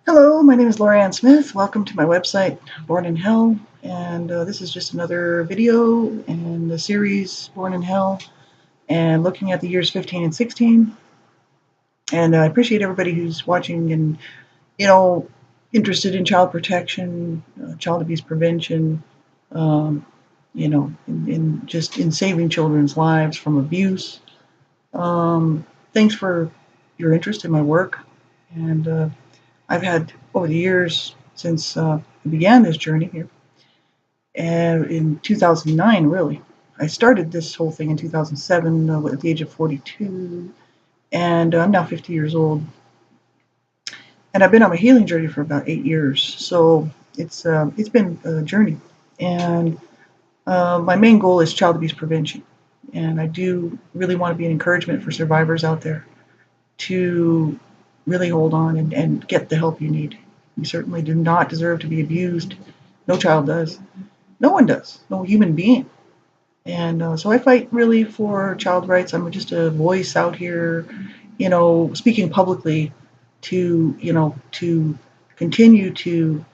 Hello, my name is Laurie Smith. Welcome to my website, Born in Hell. And this is just another video in the series Born in Hell and looking at the years 15 and 16. And I appreciate everybody who's watching and, you know, interested in child protection, child abuse prevention, um, in just in saving children's lives from abuse. Thanks for your interest in my work. And I've had over the years since I began this journey here, and in 2009, really. I started this whole thing in 2007 at the age of 42, and I'm now 50 years old. And I've been on my healing journey for about 8 years, so it's been a journey. And my main goal is child abuse prevention, and I do really want to be an encouragement for survivors out there to really hold on and get the help you need. You certainly do not deserve to be abused. No child does. No one does. No human being. And so I fight really for child rights. I'm just a voice out here, speaking publicly to continue to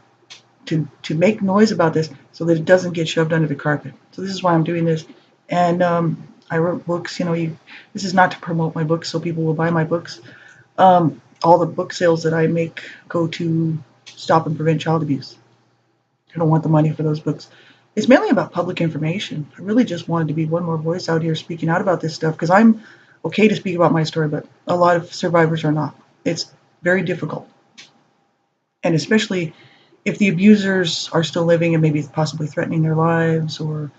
make noise about this so that it doesn't get shoved under the carpet. So this is why I'm doing this. And I wrote books. This is not to promote my books so people will buy my books. All the book sales that I make go to stop and prevent child abuse. I don't want the money for those books. It's mainly about public information. I really just wanted to be one more voice out here speaking out about this stuff because I'm okay to speak about my story, but a lot of survivors are not. It's very difficult. And especially if the abusers are still living and maybe possibly threatening their lives or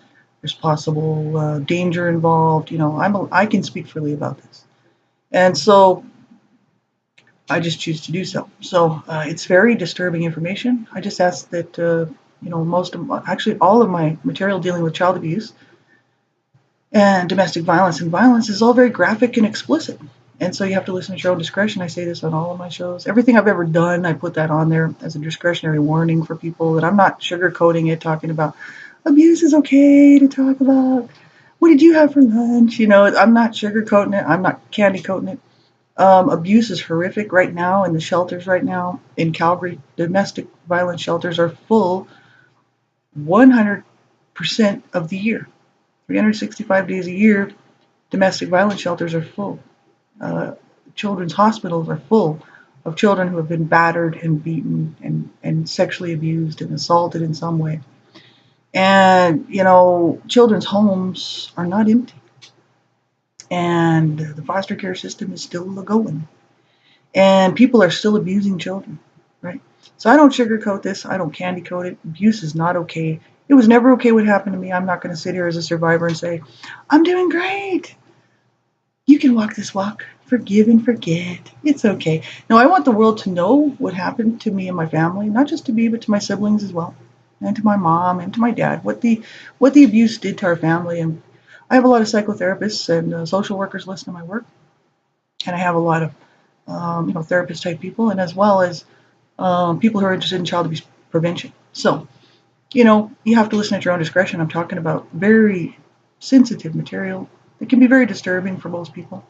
there's possible danger involved, I can speak freely about this. And so I just choose to do so. So it's very disturbing information. I just ask that, actually all of my material dealing with child abuse and domestic violence and violence is all very graphic and explicit. And so you have to listen at your own discretion. I say this on all of my shows. Everything I've ever done, I put that on there as a discretionary warning for people that I'm not sugarcoating it, talking about abuse is okay to talk about. What did you have for lunch? I'm not sugarcoating it. I'm not candy coating it. Abuse is horrific right now in the shelters right now in Calgary. Domestic violence shelters are full 100% of the year. 365 days a year, domestic violence shelters are full. Children's hospitals are full of children who have been battered and beaten and sexually abused and assaulted in some way. And, children's homes are not empty. And the foster care system is still going. And people are still abusing children, right? So I don't sugarcoat this. I don't candy coat it. Abuse is not okay. It was never okay what happened to me. I'm not going to sit here as a survivor and say, I'm doing great. You can walk this walk. Forgive and forget. It's okay. No, I want the world to know what happened to me and my family, not just to me, but to my siblings as well, and to my mom and to my dad, what the abuse did to our family. And I have a lot of psychotherapists and social workers listen to my work. And I have a lot of therapist type people, and as well as people who are interested in child abuse prevention. So, you have to listen at your own discretion. I'm talking about very sensitive material. It can be very disturbing for most people.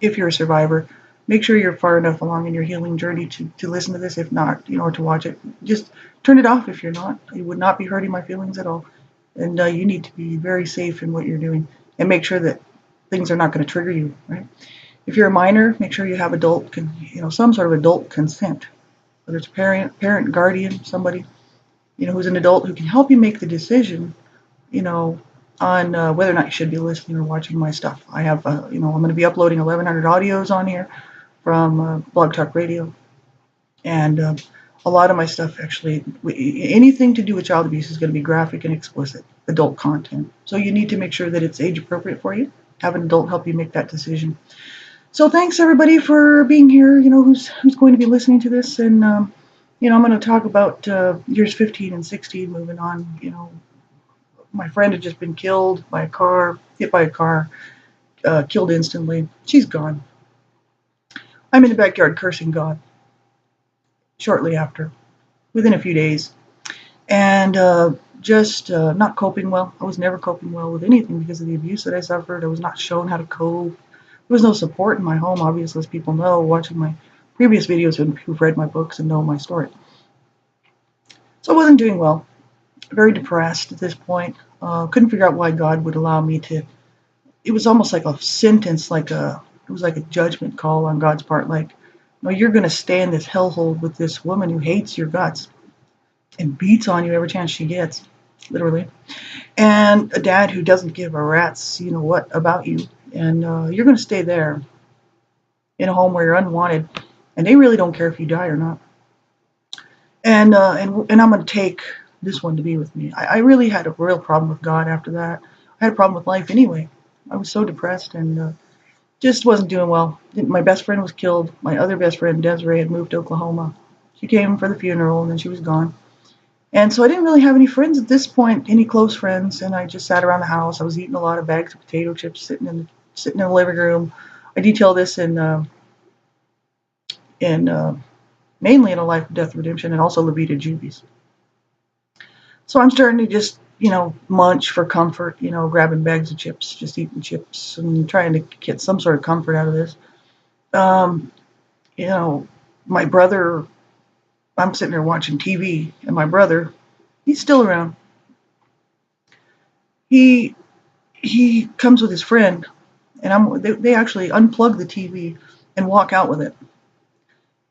If you're a survivor, make sure you're far enough along in your healing journey to listen to this. If not, or to watch it, just turn it off if you're not. It would not be hurting my feelings at all. And you need to be very safe in what you're doing and make sure that things are not going to trigger you, right? If you're a minor, make sure you have some sort of adult consent, whether it's parent, guardian, somebody, who's an adult who can help you make the decision, on whether or not you should be listening or watching my stuff. I have, I'm going to be uploading 1,100 audios on here from Blog Talk Radio, and a lot of my stuff actually, anything to do with child abuse is going to be graphic and explicit, adult content. So you need to make sure that it's age appropriate for you. Have an adult help you make that decision. So thanks everybody for being here, who's going to be listening to this. And, I'm going to talk about years 15 and 16 moving on. My friend had just been killed by a car, hit by a car, killed instantly. She's gone. I'm in the backyard cursing God shortly after, within a few days. And just not coping well. I was never coping well with anything because of the abuse that I suffered. I was not shown how to cope. There was no support in my home, obviously, as people know, watching my previous videos who've read my books and know my story. So I wasn't doing well. Very depressed at this point. Couldn't figure out why God would allow me to. It was almost like a sentence, it was like a judgment call on God's part. Like, no, you're going to stay in this hellhole with this woman who hates your guts and beats on you every chance she gets, literally. And a dad who doesn't give a rat's, what about you. And you're going to stay there in a home where you're unwanted, and they really don't care if you die or not. And I'm going to take this one to be with me. I really had a real problem with God after that. I had a problem with life anyway. I was so depressed and just wasn't doing well. My best friend was killed. My other best friend, Desiree, had moved to Oklahoma. She came for the funeral and then she was gone. And so I didn't really have any friends at this point, any close friends, and I just sat around the house. I was eating a lot of bags of potato chips, sitting in the living room. I detail this in mainly in A Life of Death Redemption and also La Vida Juvies. So I'm starting to just, munch for comfort, grabbing bags of chips, just eating chips and trying to get some sort of comfort out of this. My brother, I'm sitting there watching TV, and my brother, he's still around. He comes with his friend, and they actually unplug the TV and walk out with it.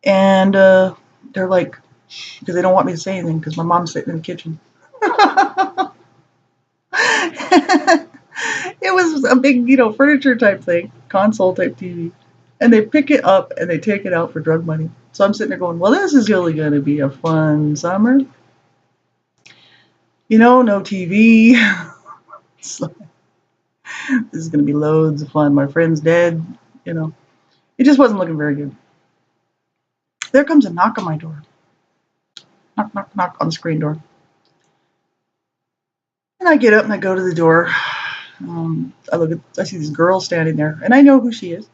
And they're like, because they don't want me to say anything because my mom's sitting in the kitchen. It was a big, furniture type thing, console type TV. And they pick it up and they take it out for drug money. So I'm sitting there going, well, this is really going to be a fun summer. No TV. So, this is going to be loads of fun. My friend's dead. It just wasn't looking very good. There comes a knock on my door. Knock, knock, knock on the screen door. And I get up and I go to the door. I see this girl standing there, and I know who she is.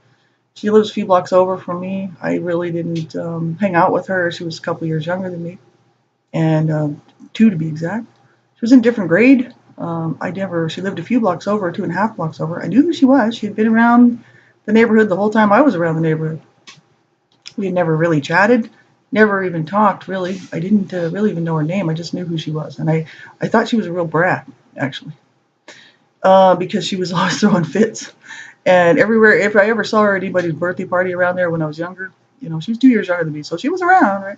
She lives a few blocks over from me. I really didn't hang out with her. She was a couple years younger than me, and 2 to be exact. She was in a different grade. She lived a few blocks over, 2.5 blocks over. I knew who she was. She had been around the neighborhood the whole time I was around the neighborhood. We had never really chatted, never even talked, really. I didn't really even know her name. I just knew who she was. And I thought she was a real brat, actually, because she was always throwing fits. And everywhere, if I ever saw her at anybody's birthday party around there when I was younger, she was 2 years younger than me, so she was around, right?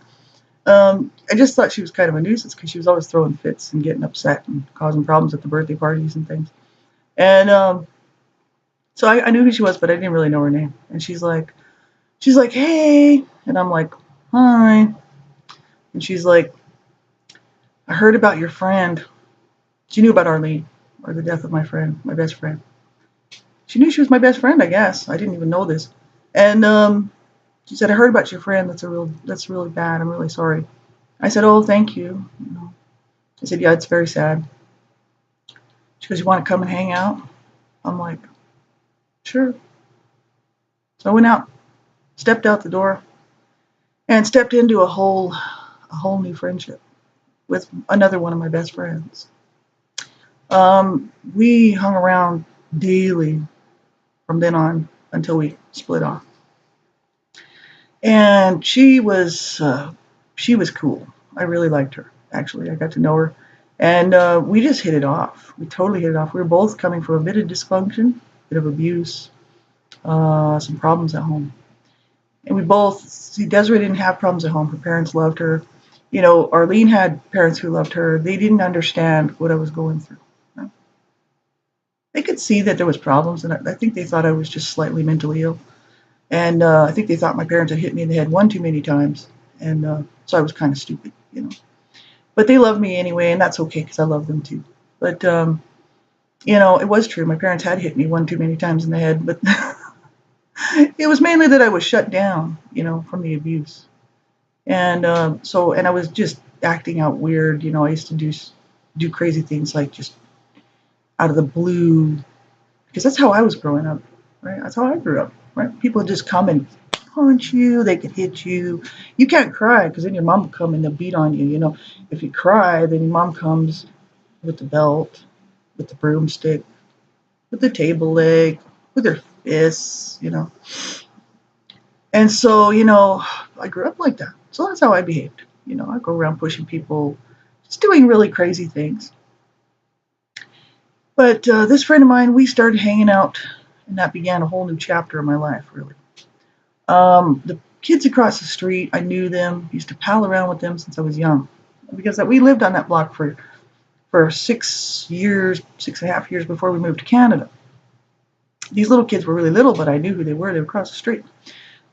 I just thought she was kind of a nuisance because she was always throwing fits and getting upset and causing problems at the birthday parties and things. And so I knew who she was, but I didn't really know her name. And she's like, hey. And I'm like, hi. And she's like, I heard about your friend. She knew about Arlene, or the death of my friend, my best friend. She knew she was my best friend, I guess. I didn't even know this. And she said, I heard about your friend. That's really bad. I'm really sorry. I said, oh, thank you. I said, yeah, it's very sad. She goes, you want to come and hang out? I'm like, sure. So I went out, stepped out the door, and stepped into a whole new friendship with another one of my best friends. We hung around daily from then on until we split off. And she was cool. I really liked her, actually. I got to know her. And we just hit it off. We totally hit it off. We were both coming from a bit of dysfunction, a bit of abuse, some problems at home. And we both, Desiree didn't have problems at home. Her parents loved her. Arlene had parents who loved her. They didn't understand what I was going through. They could see that there was problems, and I think they thought I was just slightly mentally ill. And I think they thought my parents had hit me in the head one too many times. And so I was kind of stupid, But they loved me anyway, and that's okay because I love them too. But, it was true. My parents had hit me one too many times in the head. But it was mainly that I was shut down, from the abuse. And and I was just acting out weird. I used to do crazy things like just out of the blue, because that's how I was growing up, right? That's how I grew up, right? People would just come and punch you. They could hit you. You can't cry because then your mom will come and they'll beat on you. If you cry, then your mom comes with the belt, with the broomstick, with the table leg, with her fists, And so, I grew up like that. So that's how I behaved. I go around pushing people, just doing really crazy things. But this friend of mine, we started hanging out, and that began a whole new chapter of my life, really. The kids across the street, I knew them, used to pal around with them since I was young. Because we lived on that block for 6 years, 6.5 years before we moved to Canada. These little kids were really little, but I knew who they were. They were across the street.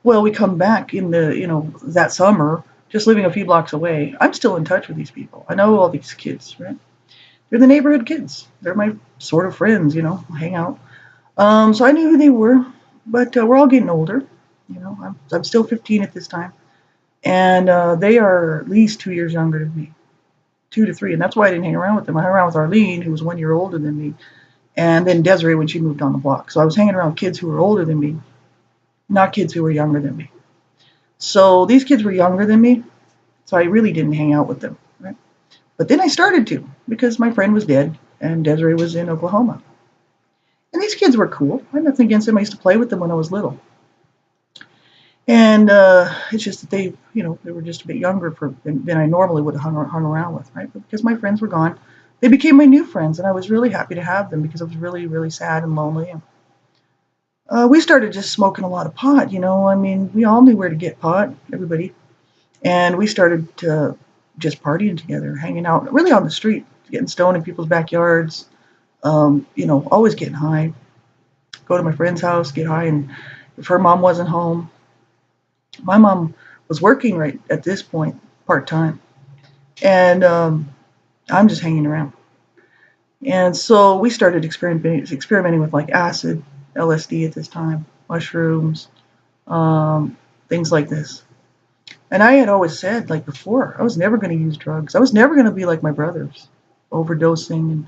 Well, we come back in that summer, just living a few blocks away. I'm still in touch with these people. I know all these kids, right? They're the neighborhood kids. They're my sort of friends, hang out. So I knew who they were, but we're all getting older. I'm still 15 at this time, and they are at least 2 years younger than me, 2 to 3, and that's why I didn't hang around with them. I hung around with Arlene, who was 1 year older than me, and then Desiree when she moved on the block. So I was hanging around with kids who were older than me, not kids who were younger than me. So these kids were younger than me, so I really didn't hang out with them, right? But then I started to, because my friend was dead and Desiree was in Oklahoma. And these kids were cool. I had nothing against them. I used to play with them when I was little. And it's just that they were just a bit younger than I normally would have hung around with, right? But because my friends were gone, they became my new friends, and I was really happy to have them because I was really, really sad and lonely. And we started just smoking a lot of pot, I mean, we all knew where to get pot, everybody. And we started just partying together, hanging out, really on the street, getting stoned in people's backyards, always getting high. Go to my friend's house, get high, and if her mom wasn't home, my mom was working right at this point, part-time. And I'm just hanging around. And so we started experimenting with like acid, LSD at this time, mushrooms, things like this. And I had always said, like before, I was never going to use drugs. I was never going to be like my brothers, overdosing. And,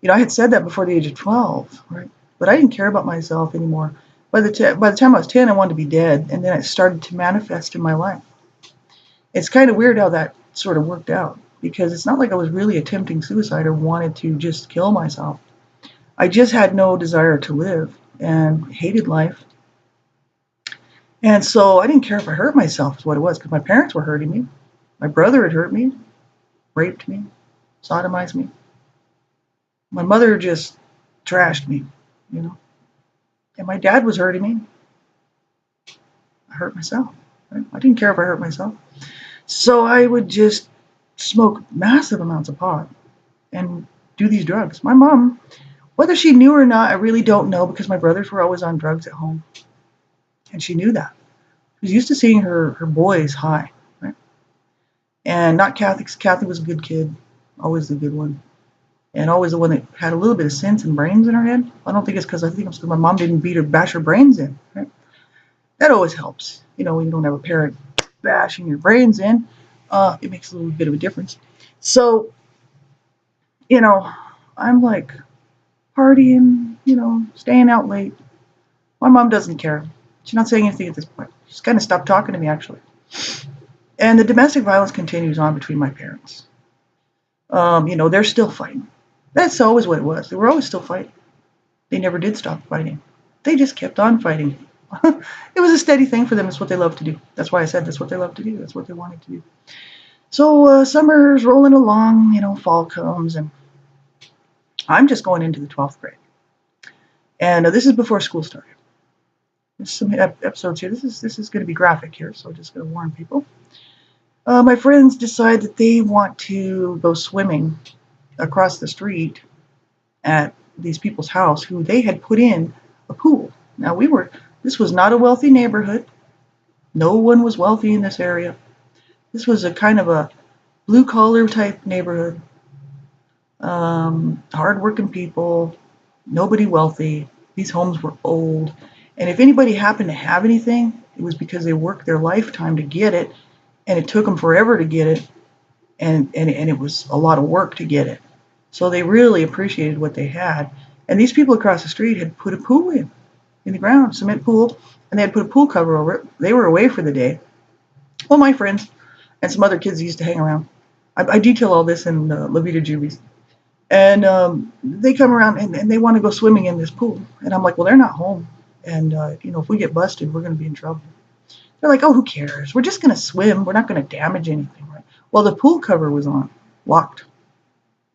I had said that before the age of 12, right? But I didn't care about myself anymore. By the time I was 10, I wanted to be dead. And then it started to manifest in my life. It's kind of weird how that sort of worked out, because it's not like I was really attempting suicide or wanted to just kill myself. I just had no desire to live and hated life. And so I didn't care if I hurt myself, is what it was, because my parents were hurting me. My brother had hurt me, raped me, sodomized me. My mother just trashed me, And my dad was hurting me. I hurt myself. Right? I didn't care if I hurt myself. So I would just smoke massive amounts of pot and do these drugs. My mom, whether she knew or not, I really don't know, because my brothers were always on drugs at home. And she knew that. She was used to seeing her boys high, right? And not Kathy. Kathy was a good kid, always the good one. And always the one that had a little bit of sense and brains in her head. I don't think it's because my mom didn't bash her brains in, right? That always helps. When you don't have a parent bashing your brains in, it makes a little bit of a difference. So, I'm like partying, staying out late. My mom doesn't care. She's not saying anything at this point. She's kind of stopped talking to me, actually. And the domestic violence continues on between my parents. They're still fighting. That's always what it was. They were always still fighting. They never did stop fighting. They just kept on fighting. It was a steady thing for them. It's what they love to do. That's why I said that's what they love to do. That's what they wanted to do. So summer's rolling along, fall comes, and I'm just going into the 12th grade. And this is before school started. There's some episodes here. This is going to be graphic here, so I'm just going to warn people. My friends decide that they want to go swimming across the street at these people's house, who they had put in a pool. Now this was not a wealthy neighborhood. No one was wealthy in this area. This was a kind of a blue collar type neighborhood. Hardworking people, nobody wealthy. These homes were old. And if anybody happened to have anything, it was because they worked their lifetime to get it, and it took them forever to get it, and it was a lot of work to get it. So they really appreciated what they had. And these people across the street had put a pool in the ground, cement pool, and they had put a pool cover over it. They were away for the day. Well, my friends and some other kids used to hang around. I detail all this in La Vida Jubies. And they come around and they want to go swimming in this pool. And I'm like, well, they're not home. And, if we get busted, we're going to be in trouble. They're like, oh, who cares? We're just going to swim. We're not going to damage anything, right? Well, the pool cover was on, locked,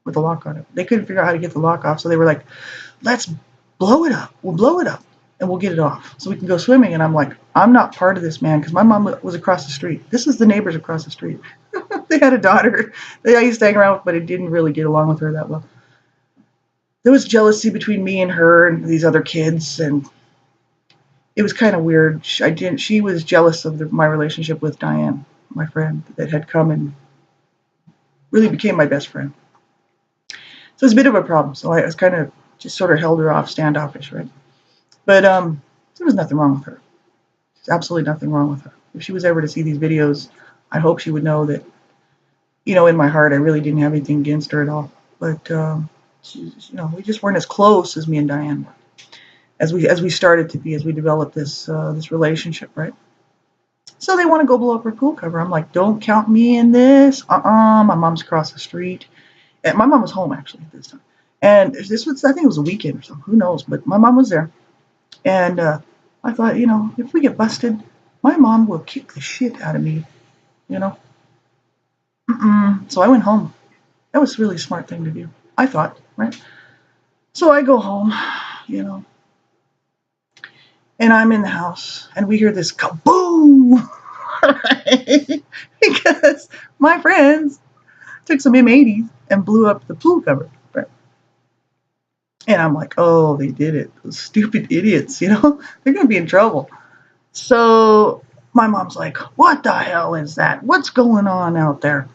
with a lock on it. They couldn't figure out how to get the lock off, so they were like, let's blow it up. We'll blow it up, and we'll get it off so we can go swimming. And I'm like, I'm not part of this, man, because my mom was across the street. This is the neighbors across the street. They had a daughter that I used to hang around with, but I didn't really get along with her that well. There was jealousy between me and her and these other kids, and it was kind of weird. She was jealous of my relationship with Diane, my friend that had come and really became my best friend. So it was a bit of a problem. So I was kind of just sort of held her off, standoffish, right? But there was nothing wrong with her. There's absolutely nothing wrong with her. If she was ever to see these videos, I hope she would know that, in my heart, I really didn't have anything against her at all. But we just weren't as close as me and Diane were, as we started to be, as we developed this relationship, right? So they want to go blow up her pool cover. I'm like, don't count me in this. My mom's across the street. And my mom was home actually at this time. And this was, I think it was a weekend or something. Who knows? But my mom was there. And I thought, if we get busted, my mom will kick the shit out of me, So I went home. That was really a smart thing to do, I thought, right? So I go home, and I'm in the house, and we hear this kaboom, right? Because my friends took some M80s and blew up the pool cover, right? And I'm like, oh, they did it. Those stupid idiots, they're going to be in trouble. So my mom's like, what the hell is that? What's going on out there?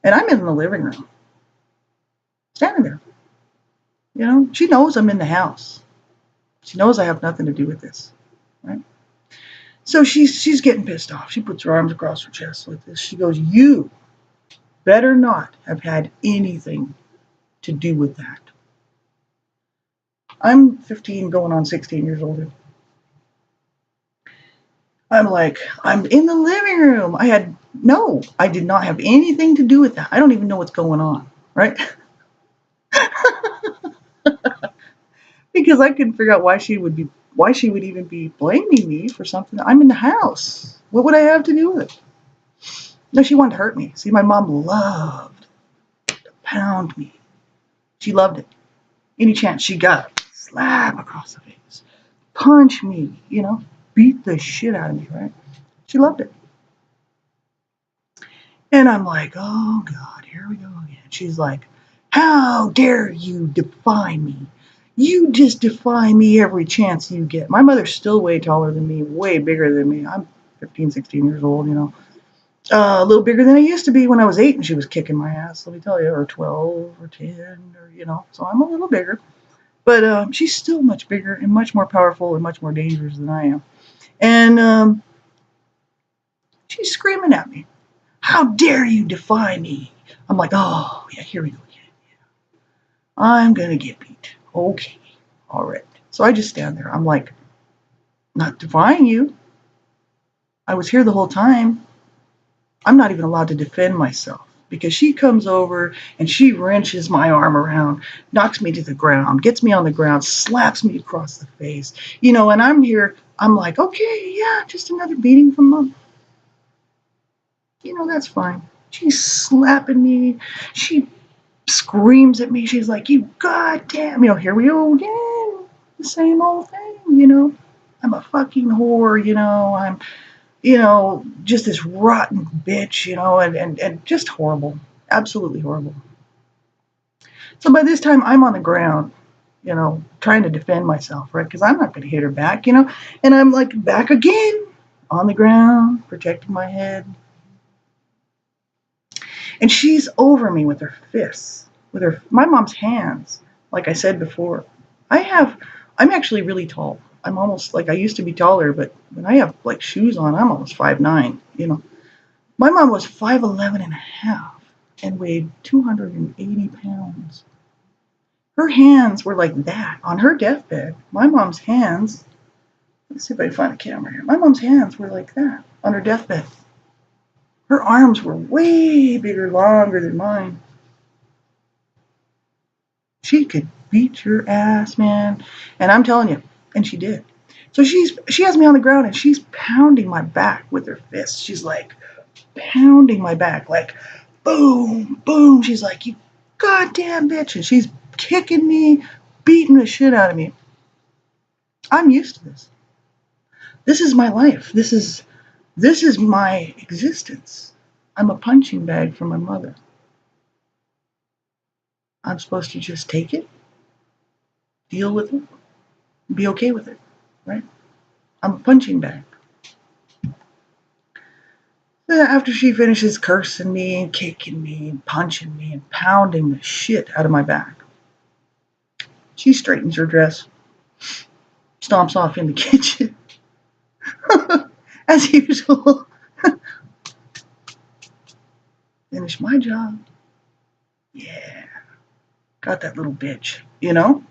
And I'm in the living room, standing there. She knows I'm in the house. She knows I have nothing to do with this, right? So she's getting pissed off. She puts her arms across her chest like this. She goes, you better not have had anything to do with that. I'm 15 going on 16 years old. I'm like, I'm in the living room. I did not have anything to do with that. I don't even know what's going on, right? Because I couldn't figure out why she would even be blaming me for something. I'm in the house. What would I have to do with it? No, she wanted to hurt me. See, my mom loved to pound me. She loved it. Any chance she got, slap across the face, punch me, beat the shit out of me, right? She loved it. And I'm like, oh God, here we go again. She's like, how dare you defy me? You just defy me every chance you get. My mother's still way taller than me, way bigger than me. I'm 15, 16 years old, a little bigger than I used to be when I was 8 and she was kicking my ass, let me tell you, or 12 or 10, or, so I'm a little bigger. But she's still much bigger and much more powerful and much more dangerous than I am. And she's screaming at me, how dare you defy me? I'm like, oh, yeah, here we go again. Yeah. I'm going to get beat. Okay, all right. So I just stand there. I'm like, not defying you. I was here the whole time. I'm not even allowed to defend myself because she comes over and she wrenches my arm around, knocks me to the ground, gets me on the ground, slaps me across the face, and I'm here. I'm like, okay, yeah, just another beating from Mom. That's fine. She's slapping me. She screams at me. She's like, you goddamn, here we go again. The same old thing, I'm a fucking whore, I'm, just this rotten bitch, and just horrible. Absolutely horrible. So by this time I'm on the ground, trying to defend myself, right? Because I'm not going to hit her back, and I'm like back again on the ground, protecting my head. And she's over me with her fists, my mom's hands. Like I said before, I'm actually really tall. I'm almost like I used to be taller, but when I have like shoes on, I'm almost 5'9", My mom was 5'11 and a half and weighed 280 pounds. Her hands were like that on her deathbed. My mom's hands, let's see if I can find a camera here. My mom's hands were like that on her deathbed. Her arms were way bigger, longer than mine. She could beat your ass, man. And I'm telling you, and she did. So she has me on the ground and she's pounding my back with her fists. She's like pounding my back, like boom, boom. She's like, you goddamn bitch. And she's kicking me, beating the shit out of me. I'm used to this. This is my life. This is my existence. I'm a punching bag for my mother. I'm supposed to just take it, deal with it, be okay with it, right? I'm a punching bag. Then after she finishes cursing me and kicking me and punching me and pounding the shit out of my back, she straightens her dress, stomps off in the kitchen, as usual. Finish my job. Yeah, got that little bitch, you know?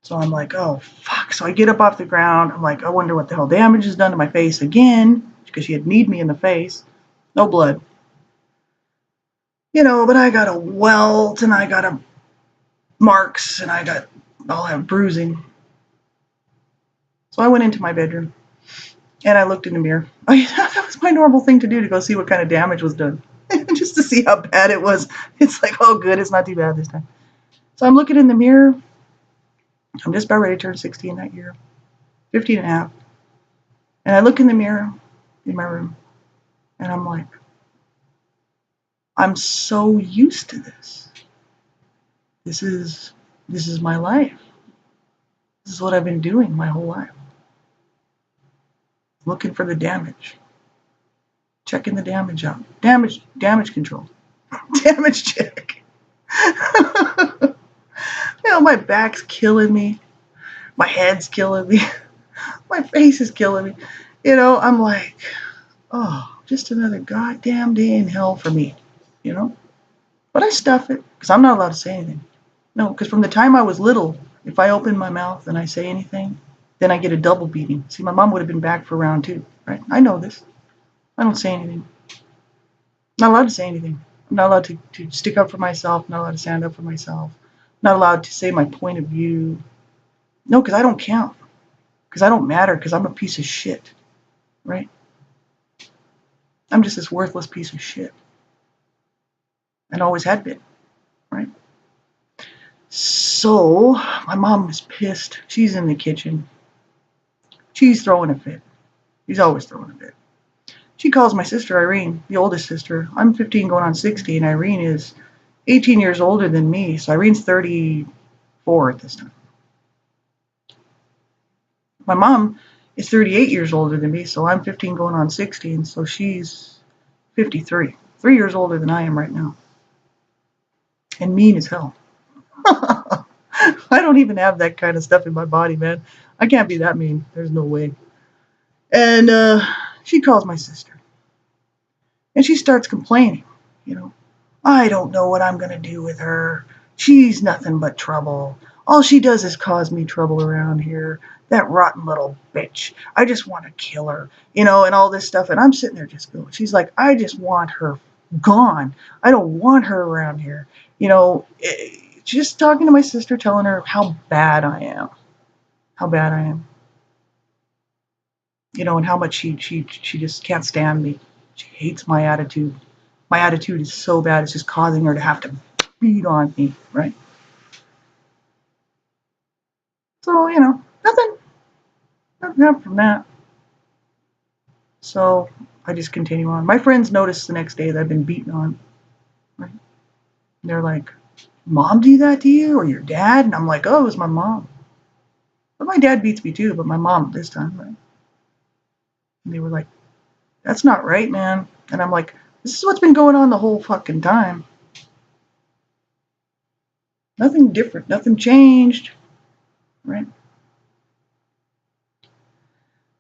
So I'm like, oh, fuck. So I get up off the ground. I'm like, I wonder what the hell damage is done to my face again, because she had kneed me in the face. No blood. You know, but I got a welt and I got a marks and I'll have bruising. So I went into my bedroom and I looked in the mirror. That was my normal thing to do, to go see what kind of damage was done. Just to see how bad it was. It's like, oh good, it's not too bad this time. So I'm looking in the mirror. I'm just about ready to turn 16 that year. 15 and a half. And I look in the mirror in my room and I'm like, I'm so used to this. This is my life. This is what I've been doing my whole life. Looking for the damage. Checking the damage out. Damage control. Damage check. You know, my back's killing me. My head's killing me. My face is killing me. You know, I'm like, oh, just another goddamn day in hell for me. You know? But I stuff it, because I'm not allowed to say anything. No, because from the time I was little, if I open my mouth and I say anything, then I get a double beating. See, my mom would have been back for round 2, right? I know this. I don't say anything. I'm not allowed to say anything. I'm not allowed to stick up for myself. I'm not allowed to stand up for myself. I'm not allowed to say my point of view. No, because I don't count. Because I don't matter, because I'm a piece of shit, right? I'm just this worthless piece of shit. And always had been, right? So, my mom is pissed. She's in the kitchen. She's throwing a fit. She's always throwing a fit. She calls my sister, Irene, the oldest sister. I'm 15 going on 16. Irene is 18 years older than me. So Irene's 34 at this time. My mom is 38 years older than me. So I'm 15 going on 16. So she's 53. 3 years older than I am right now. And mean as hell. I don't even have that kind of stuff in my body, man. I can't be that mean. There's no way. And she calls my sister. And she starts complaining, you know. I don't know what I'm going to do with her. She's nothing but trouble. All she does is cause me trouble around here. That rotten little bitch. I just want to kill her, you know, and all this stuff. And I'm sitting there just going, she's like, I just want her gone. I don't want her around here. You know, just talking to my sister, telling her how bad I am. How bad I am. You know, and how much she just can't stand me. She hates my attitude. My attitude is so bad, it's just causing her to have to beat on me, right? So, you know, nothing happened from that. So I just continue on. My friends noticed the next day that I've been beaten on, right? They're like, Mom do that to you, or your dad? And I'm like, oh, it was my mom. But my dad beats me too, but my mom this time, right? And they were like, that's not right, man. And I'm like, this is what's been going on the whole fucking time. Nothing different, nothing changed, right?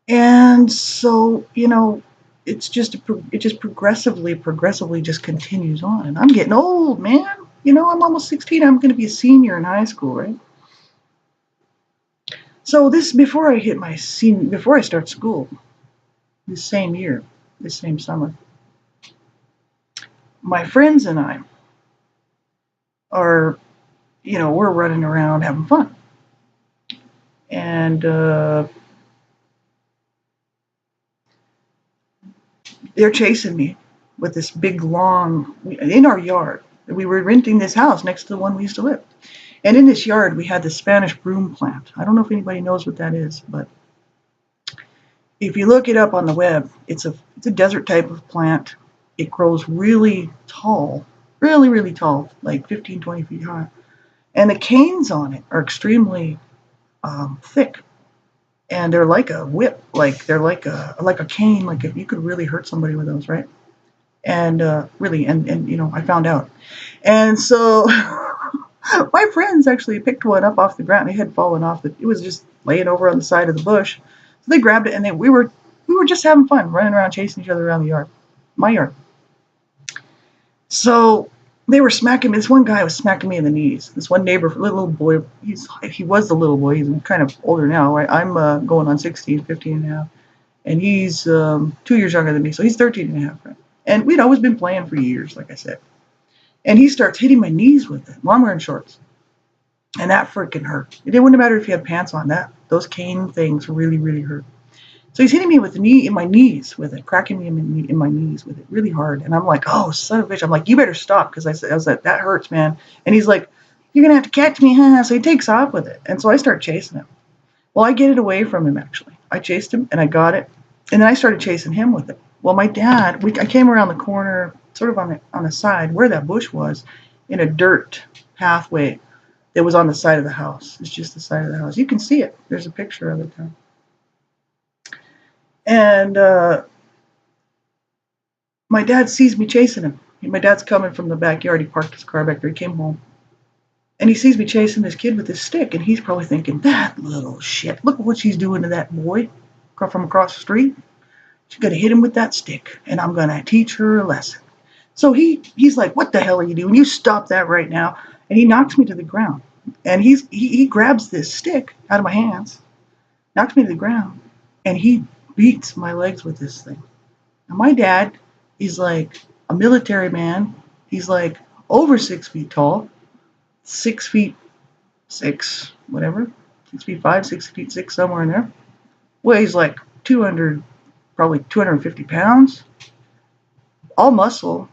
And so, you know, it just progressively just continues on. And I'm getting old, man. You know, I'm almost 16. I'm going to be a senior in high school, right? So before I start school, this same year, this same summer, my friends and I are, you know, we're running around having fun. and they're chasing me with this big long in our yard. We were renting this house next to the one we used to live, and in this yard we had the Spanish broom plant. I don't know if anybody knows what that is, but if you look it up on the web, it's a desert type of plant. It grows really tall, really tall, like 15, 20 feet high. And the canes on it are extremely thick, and they're like a whip, like they're like a cane, like if you could really hurt somebody with those, right? And really, and you know, I found out, and so my friends actually picked one up off the ground. It had fallen off. It was just laying over on the side of the bush. So they grabbed it, and we were just having fun, running around, chasing each other around the yard, my yard. So they were smacking me. This one guy was smacking me in the knees. This one neighbor, little boy, he was the little boy. He's kind of older now, right? I'm going on 16, 15 and a half. And he's 2 years younger than me, so he's 13 and a half, right? And we'd always been playing for years, like I said. And he starts hitting my knees with it while I'm wearing shorts. And that freaking hurt. It wouldn't matter if you had pants on. Those cane things really hurt. So he's hitting me with my knees with it, cracking me in my knees with it really hard. And I'm like, oh, son of a bitch. I'm like, you better stop, because I was like, that hurts, man. And he's like, you're going to have to catch me, huh? So he takes off with it. And so I start chasing him. Well, I get it away from him, actually. I chased him, and I got it. And then I started chasing him with it. Well, my dad, I came around the corner, sort of on the side where that bush was, in a dirt pathway that was on the side of the house. It's just the side of the house. You can see it. There's a picture of it there. And my dad sees me chasing him. My dad's coming from the backyard. He parked his car back there. He came home. And he sees me chasing this kid with this stick. And he's probably thinking, that little shit. Look at what she's doing to that boy from across the street. She's going to hit him with that stick. And I'm going to teach her a lesson. So he's like, what the hell are you doing? You stop that right now. And he knocks me to the ground. And he grabs this stick out of my hands, knocks me to the ground, and he beats my legs with this thing. Now my dad, he's like a military man. He's like over 6 feet tall, 6'6", whatever, 6'5", 6'6", somewhere in there. Weighs like 200, probably 250 pounds, all muscle.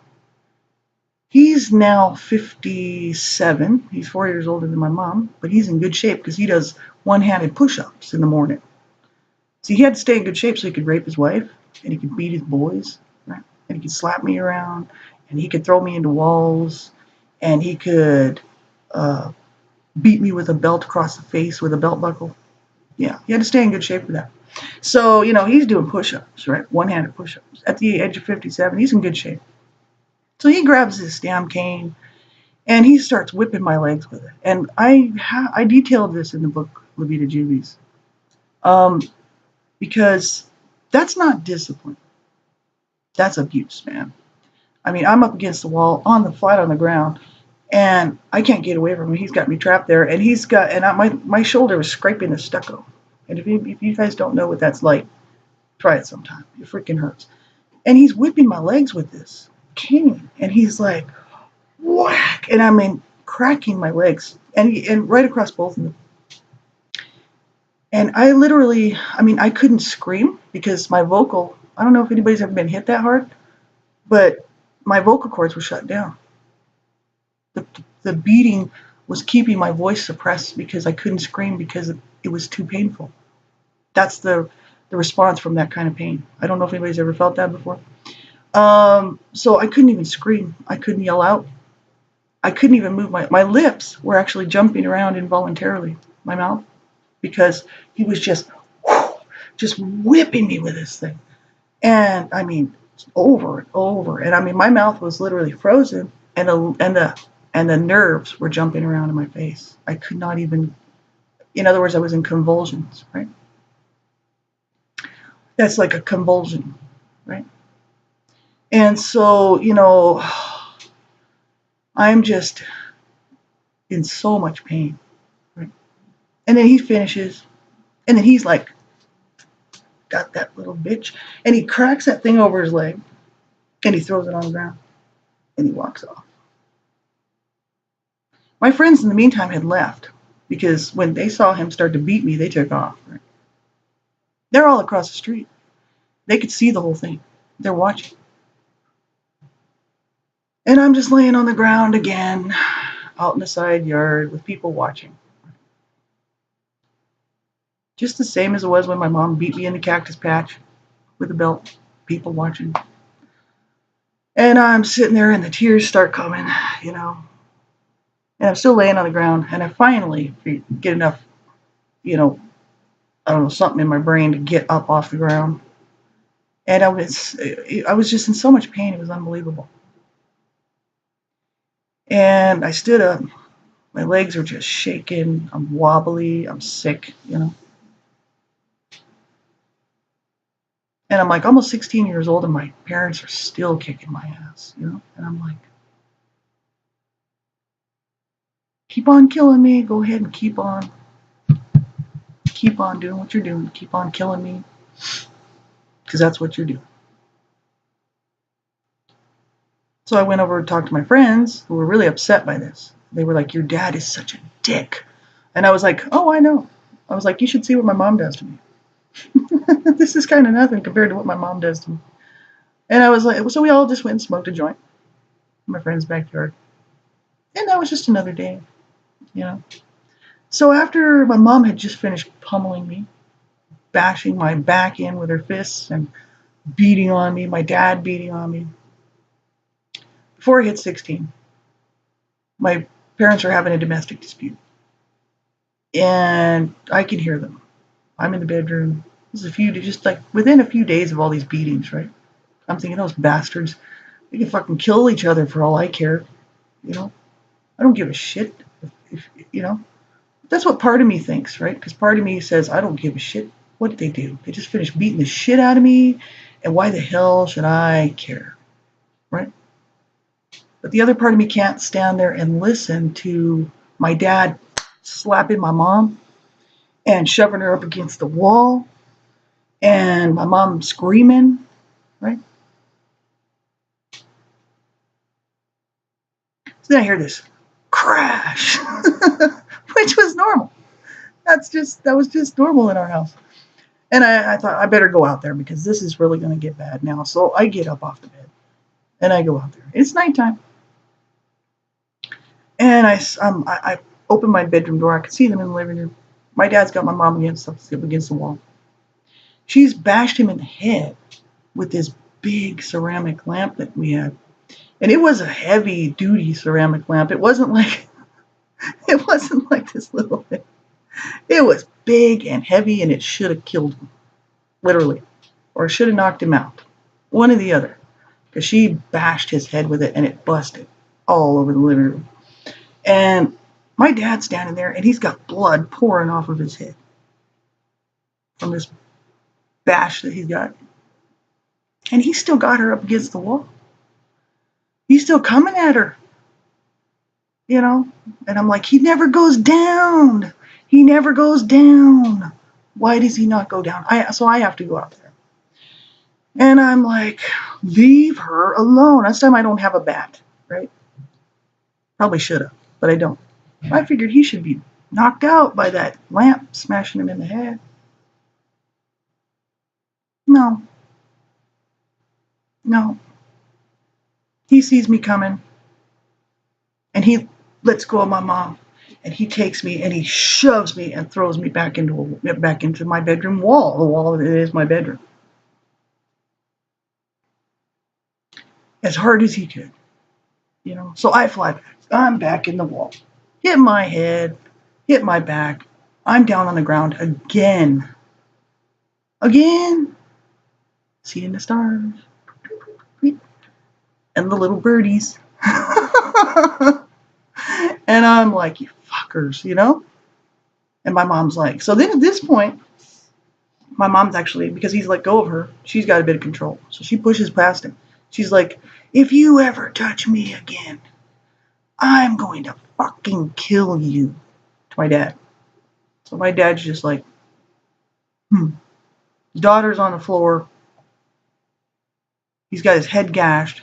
He's now 57. He's 4 years older than my mom, but he's in good shape because he does one-handed push-ups in the morning. See, he had to stay in good shape so he could rape his wife, and he could beat his boys, right? And he could slap me around, and he could throw me into walls, and he could beat me with a belt across the face with a belt buckle. Yeah, he had to stay in good shape for that. So, you know, he's doing push-ups, right? One-handed push-ups. At the age of 57, he's in good shape. So he grabs this damn cane, and he starts whipping my legs with it. And I detailed this in the book, Levita Juvies. Because that's not discipline. That's abuse, man. I mean, I'm up against the wall, flat on the ground, and I can't get away from him. He's got me trapped there, and my shoulder was scraping the stucco. And if you guys don't know what that's like, try it sometime. It freaking hurts. And he's whipping my legs with this cane, and he's like, whack, and I mean, cracking my legs, and right across both of them. And I couldn't scream because my vocal, I don't know if anybody's ever been hit that hard, but my vocal cords were shut down. The beating was keeping my voice suppressed because I couldn't scream because it was too painful. That's the response from that kind of pain. I don't know if anybody's ever felt that before. So I couldn't even scream. I couldn't yell out. I couldn't even move my lips were actually jumping around involuntarily, my mouth, because he was just whipping me with this thing. And I mean, over and over. And I mean, my mouth was literally frozen, and the nerves were jumping around in my face. I could not even, in other words, I was in convulsions, right? That's like a convulsion, right? And so, you know, I'm just in so much pain, right? And then he finishes, and then he's like, got that little bitch, and he cracks that thing over his leg, and he throws it on the ground, and he walks off. My friends in the meantime had left, because when they saw him start to beat me, they took off. Right? They're all across the street. They could see the whole thing. They're watching. And I'm just laying on the ground again, out in the side yard with people watching. Just the same as it was when my mom beat me in the cactus patch with a belt. People watching. And I'm sitting there and the tears start coming, you know. And I'm still laying on the ground. And I finally get enough, you know, I don't know, something in my brain to get up off the ground. And I was just in so much pain. It was unbelievable. And I stood up. My legs were just shaking. I'm wobbly. I'm sick, you know. And I'm like almost 16 years old and my parents are still kicking my ass, you know. And I'm like, keep on killing me. Go ahead and keep on doing what you're doing. Keep on killing me. Because that's what you're doing. So I went over and talked to my friends who were really upset by this. They were like, your dad is such a dick. And I was like, oh, I know. I was like, you should see what my mom does to me. This is kind of nothing compared to what my mom does to me. And I was like, so we all just went and smoked a joint in my friend's backyard. And that was just another day, you know. So after my mom had just finished pummeling me, bashing my back in with her fists and beating on me, my dad beating on me, before I hit 16, my parents are having a domestic dispute. And I can hear them. I'm in the bedroom. This is just like within a few days of all these beatings, right? I'm thinking, those bastards, they can fucking kill each other for all I care, you know? I don't give a shit, if you know? That's what part of me thinks, right? Because part of me says, I don't give a shit. What did they do? They just finished beating the shit out of me, and why the hell should I care, right? But the other part of me can't stand there and listen to my dad slapping my mom and shoving her up against the wall and my mom screaming, right? So then I hear this crash, which was normal. That was just normal in our house. And I thought, I better go out there because this is really going to get bad now. So I get up off the bed and I go out there. It's nighttime. And I open my bedroom door. I could see them in the living room. My dad's got my mom up against the wall. She's bashed him in the head with this big ceramic lamp that we had. And it was a heavy duty ceramic lamp. It wasn't like this little thing. It was big and heavy, and it should have killed him, literally, or it should have knocked him out. One or the other, because she bashed his head with it, and it busted all over the living room. And my dad's standing there, and he's got blood pouring off of his head from this bash that he's got. And he's still got her up against the wall. He's still coming at her, you know? And I'm like, he never goes down. He never goes down. Why does he not go down? So I have to go out there. And I'm like, leave her alone. This time I don't have a bat, right? Probably should have, but I don't. I figured he should be knocked out by that lamp smashing him in the head. No. He sees me coming, and he lets go of my mom, and he takes me and he shoves me and throws me back into my bedroom wall. The wall that is my bedroom, as hard as he could, you know. So I fly back. I'm back in the wall, hit my head, hit my back. I'm down on the ground again, seeing the stars and the little birdies. And I'm like, you fuckers, you know? And my mom's like, so then at this point, my mom's actually, because he's let go of her, she's got a bit of control. So she pushes past him. She's like, if you ever touch me again, I'm going to fucking kill you, to my dad. So my dad's just like, Daughter's on the floor. He's got his head gashed,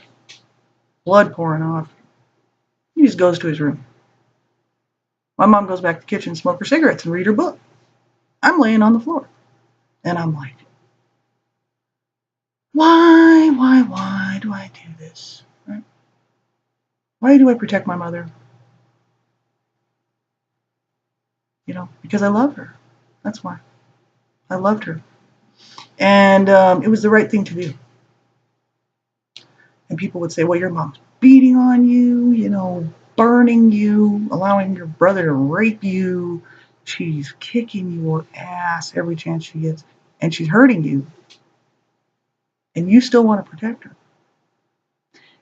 blood pouring off. He just goes to his room. My mom goes back to the kitchen, smoke her cigarettes, and read her book. I'm laying on the floor. And I'm like, why do I do this? Right? Why do I protect my mother? Because I love her. That's why. I loved her. And it was the right thing to do. And people would say, well, your mom's beating on you, burning you, allowing your brother to rape you. She's kicking your ass every chance she gets. And she's hurting you. And you still want to protect her.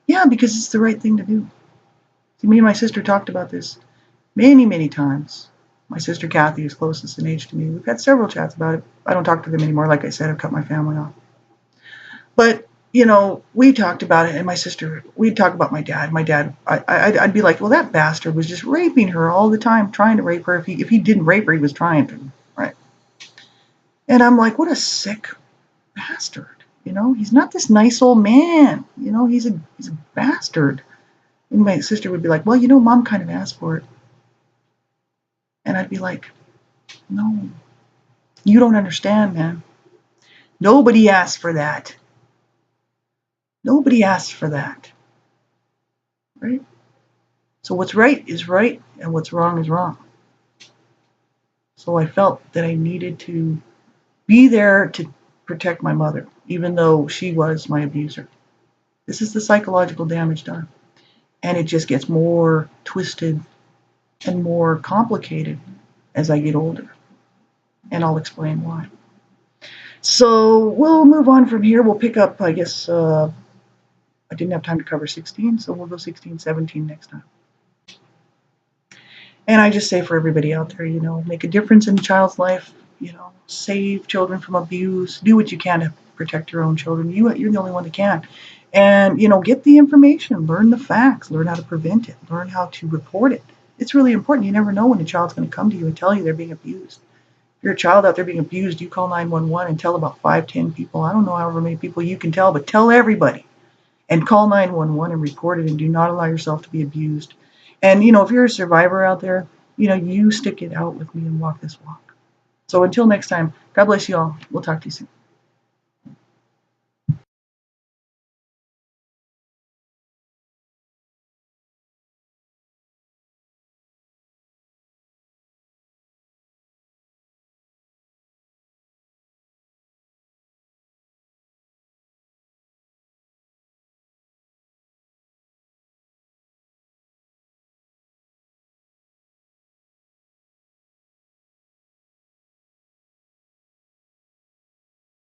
Yeah, because it's the right thing to do. See, me and my sister talked about this many, many times. My sister Kathy is closest in age to me. We've had several chats about it. I don't talk to them anymore. Like I said, I've cut my family off. But, we talked about it, and my sister, we'd talk about my dad. My dad, I'd be like, well, that bastard was just raping her all the time, trying to rape her. If he didn't rape her, he was trying to, right? And I'm like, what a sick bastard. He's not this nice old man. He's a bastard. And my sister would be like, well, mom kind of asked for it. And I'd be like, no, you don't understand, man. Nobody asked for that. Nobody asked for that. Right? So what's right is right, and what's wrong is wrong. So I felt that I needed to be there to protect my mother, even though she was my abuser. This is the psychological damage done. And it just gets more twisted and more complicated as I get older. And I'll explain why. So we'll move on from here. We'll pick up, I guess, I didn't have time to cover 16, so we'll go 16, 17 next time. And I just say for everybody out there, make a difference in a child's life, save children from abuse, do what you can to protect your own children. You're the only one that can. And, get the information, learn the facts, learn how to prevent it, learn how to report it. It's really important. You never know when a child's going to come to you and tell you they're being abused. If you're a child out there being abused, you call 911 and tell about 5, 10 people. I don't know however many people you can tell, but tell everybody. And call 911 and report it, and do not allow yourself to be abused. And, if you're a survivor out there, you stick it out with me and walk this walk. So until next time, God bless you all. We'll talk to you soon.